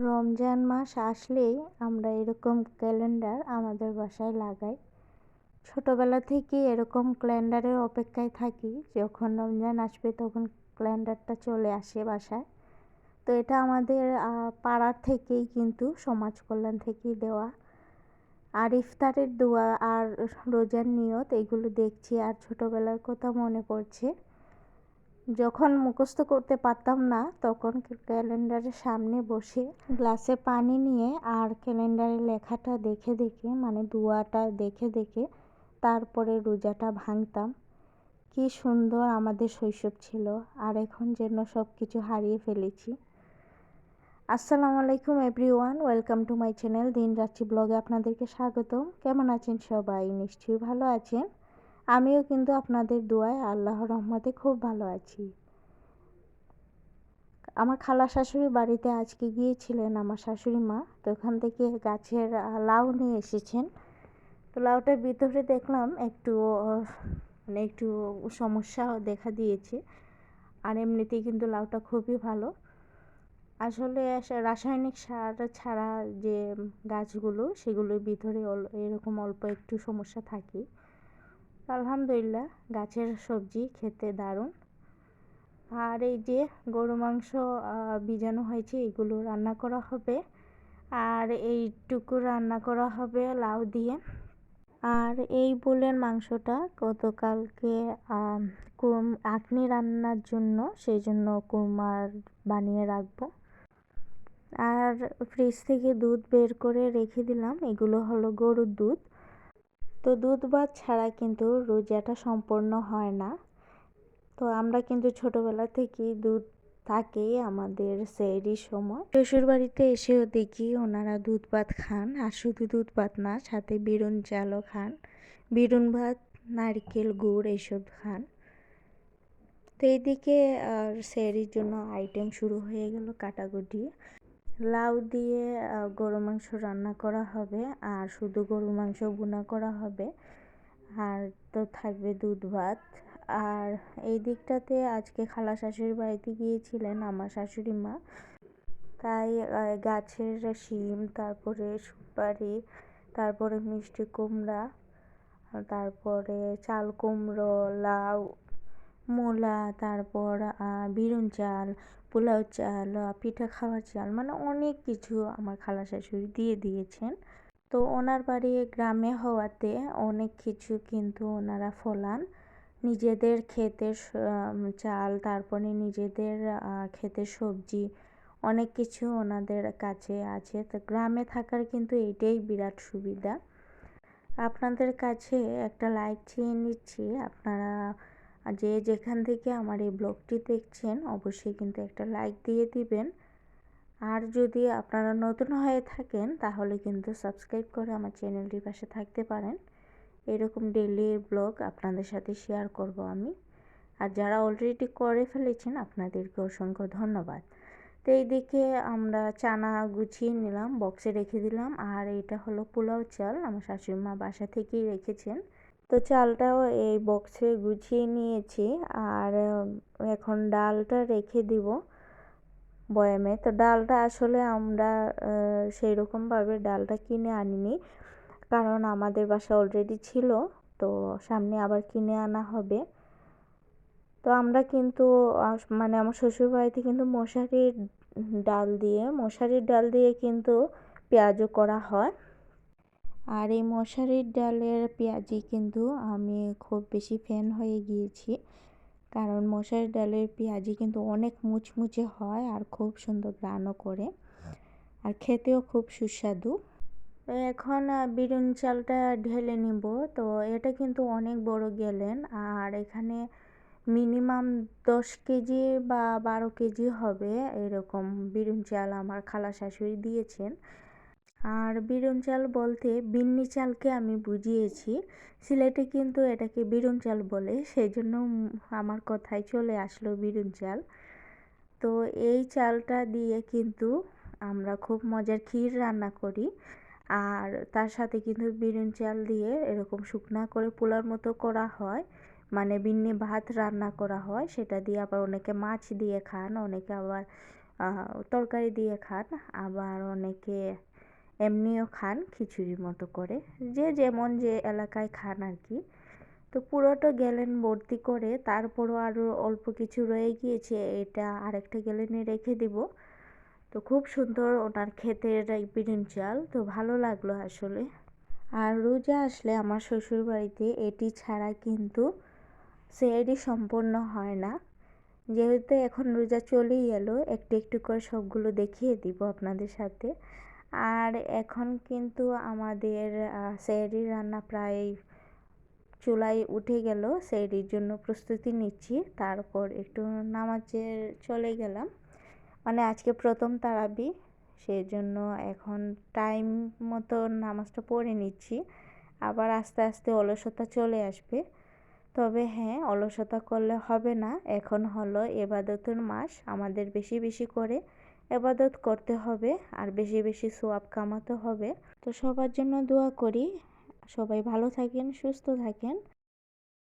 রমজান মাস আসলেই আমরা এরকম ক্যালেন্ডার আমাদের বাসায় লাগাই। ছোটবেলা থেকেই এরকম ক্যালেন্ডারের অপেক্ষায় থাকি, যখন রমজান আসবে তখন ক্যালেন্ডারটা চলে আসে বাসায়। তো এটা আমাদের পাড়ার থেকেই, কিন্তু সমাজ কল্যাণ থেকেই দেওয়া। আর ইফতারের দোয়া আর রোজার নিয়ত এগুলো দেখছি আর ছোটবেলার কথা মনে পড়ছে। যখন মুখস্থ করতে পারতাম না তখন ক্যালেন্ডারের সামনে বসে গ্লাসে পানি নিয়ে আর ক্যালেন্ডারের লেখাটা দেখে দেখে, মানে দোয়াটা দেখে দেখে তারপরে রোজাটা ভাঙতাম। কি সুন্দর আমাদের শৈশব ছিল, আর এখন যেন সব কিছু হারিয়ে ফেলেছি। আসসালামু আলাইকুম everyone, welcome to my channel দিন রাত্রি ব্লগে আপনাদেরকে স্বাগতম। কেমন আছেন সবাই? নিশ্চয়ই ভালো আছেন। আমিও কিন্তু আপনাদের দোয়ায় আল্লাহর রহমতে খুব ভালো আছি। আমার খালা শাশুড়ি বাড়িতে আজকে গিয়েছিলেন আমার শাশুড়ি মা, তো ওখান থেকে গাছের লাউ নিয়ে এসেছেন। তো লাউটার ভিতরে দেখলাম একটু সমস্যা দেখা দিয়েছে। আর এমনিতেই কিন্তু লাউটা খুবই ভালো। আসলে রাসায়নিক সার ছাড়া যে গাছগুলো, সেগুলোর ভিতরে এরকম অল্প একটু সমস্যা থাকে। আলহামদুলিল্লাহ, গাছের সবজি খেতে দারুণ। আর এই যে গরু মাংস ভিজানো হয়েছে, এগুলো রান্না করা হবে। আর এইটুকু রান্না করা হবে লাউ দিয়ে। আর এই বুলের মাংসটা গতকালকে আঁকনি রান্নার জন্য, সেই জন্য কুরমার বানিয়ে রাখবো। আর ফ্রিজ থেকে দুধ বের করে রেখে দিলাম, এগুলো হলো গরুর দুধ। তো দুধ ভাত ছাড়া কিন্তু রোজাটা সম্পূর্ণ হয় না। তো আমরা কিন্তু ছোটবেলা থেকেই দুধ থাকেই আমাদের সেহরির সময়। শ্বশুর বাড়িতে এসেও দেখি ওনারা দুধ ভাত খান, আর শুধু দুধ ভাত না, সাথে বিরুন চালও খান। বিরুন ভাত, নারকেল গুড় এইসব খান। তো এইদিকে সেহরির জন্য আইটেম শুরু হয়ে গেল কাটাকুটি। লাউ দিয়ে গরু মাংস রান্না করা হবে, আর শুধু গরু মাংস ভুনা করা হবে। আর তো থাকবে দুধ ভাত। আর এই দিকটাতে আজকে খালা শাশুড়ির বাড়িতে গিয়েছিলেন আমার শাশুড়ি মা, তাই গাছের শিম, তারপরে সুপারি, তারপরে মিষ্টি কুমড়া, তারপরে চাল কুমড়ো, লাউ, মূলা, তারপর বিরুন চাল, পোলাও চাল, পিঠা খাওয়ার চাল, মানে অনেক কিছু আমার খালা শাশুড়ি দিয়ে দিয়েছেন। তো ওনার বাড়ি গ্রামে হওয়াতে অনেক কিছু কিন্তু ওনারা ফলান। নিজেদের ক্ষেতের চাল, তারপরে নিজেদের ক্ষেতের সবজি, অনেক কিছু ওনাদের কাছে আছে। তো গ্রামে থাকার কিন্তু এটাই বিরাট সুবিধা। আপনাদের কাছে একটা লাইক চেয়ে নিচ্ছি, আপনারা যে যেখান থেকে আমার এই ব্লগটি দেখছেন অবশ্যই কিন্তু একটা লাইক দিয়ে দিবেন। আর যদি আপনারা নতুন হয়ে থাকেন তাহলে কিন্তু সাবস্ক্রাইব করে আমার চ্যানেলটির পাশে থাকতে পারেন। এরকম ডেইলি ব্লগ আপনাদের সাথে শেয়ার করব আমি। আর যারা অলরেডি করে ফেলেছেন আপনাদেরকে অসংখ্য ধন্যবাদ। তো এইদিকে আমরা চানা গুছিয়ে নিলাম, বক্সে রেখে দিলাম। আর এটা হলো পোলাও চাল, আমার শাশুড়ি মা বাসা থেকেই রেখেছেন। তো চালটাও এই বক্সে গুছিয়ে নিয়েছি। আর এখন ডালটা রেখে দিব বয়ামে। তো ডালটা আসলে আমরা সেই রকমভাবে ডালটা কিনে আনিনি, কারণ আমাদের বাসা অলরেডি ছিল, তো সামনে আবার কিনে আনা হবে। তো আমরা কিন্তু মানে আমার শ্বশুর বাড়িতে কিন্তু মশারির ডাল দিয়ে কিন্তু পেঁয়াজও করা হয়। আর এই মশারির ডালের পেঁয়াজি কিন্তু আমি খুব বেশি ফ্যান হয়ে গিয়েছি, কারণ মশারির ডালের পেঁয়াজি কিন্তু অনেক মুচমুচে হয় আর খুব সুন্দর ঘ্রাণও করে, আর খেতেও খুব সুস্বাদু। এখন বিরিয়ানি চালটা ঢেলে নিব। তো এটা কিন্তু অনেক বড় গেলেন, আর এখানে মিনিমাম 10 কেজি বা 12 কেজি হবে এরকম বিরিয়ানি চাল আমার খালা শাশুড়ি দিয়েছেন। আর বিরুন চাল বলতে বিন্নি চালকে আমি বুঝিয়েছি, সিলেটে কিন্তু এটাকে বিরুন চাল বলে, সেই জন্য আমার কথায় চলে আসলো বিরুন চাল। তো এই চালটা দিয়ে কিন্তু আমরা খুব মজার ক্ষীর রান্না করি। আর তার সাথে কিন্তু বিরুন চাল দিয়ে এরকম শুকনা করে পোলার মতো করা হয়, মানে বিন্নি ভাত রান্না করা হয়। সেটা দিয়ে আবার অনেকে মাছ দিয়ে খান, অনেকে আবার তরকারি দিয়ে খান, আবার অনেকে এমনিও খান খিচুড়ির মতো করে, যে যেমন যে এলাকায় খান আর কি। তো পুরোটা গ্যালেন ভর্তি করে তারপরও আরও অল্প কিছু রয়ে গিয়েছে, এটা আরেকটা গ্যালেনে রেখে দিব। তো খুব সুন্দর ওনার ক্ষেতের বিরিন চাল, তো ভালো লাগলো আসলে। আর রোজা আসলে আমার শ্বশুর বাড়িতে এটি ছাড়া কিন্তু সেহরি সম্পন্ন হয় না। যেহেতু এখন রোজা চলেই এলো, একটু একটু করে সবগুলো দেখিয়ে দিব আপনাদের সাথে। আর এখন কিন্তু আমাদের সেহরির রান্না প্রায় চুলায় উঠে গেল, সেহরির জন্য প্রস্তুতি নিচ্ছি। তারপর একটু নামাজে চলে গেলাম, মানে আজকে প্রথম তারাবি, সেই জন্য এখন টাইম মতো নামাজটা পড়ে নিচ্ছি। আবার আস্তে আস্তে অলসতা চলে আসবে। তবে হ্যাঁ, অলসতা করলে হবে না, এখন হলো এবাদতের মাস, আমাদের বেশি বেশি করে এবাদত করতে হবে আর বেশি বেশি সওয়াব কামাতে হবে। তো সবার জন্য দোয়া করি, সবাই ভালো থাকেন, সুস্থ থাকেন।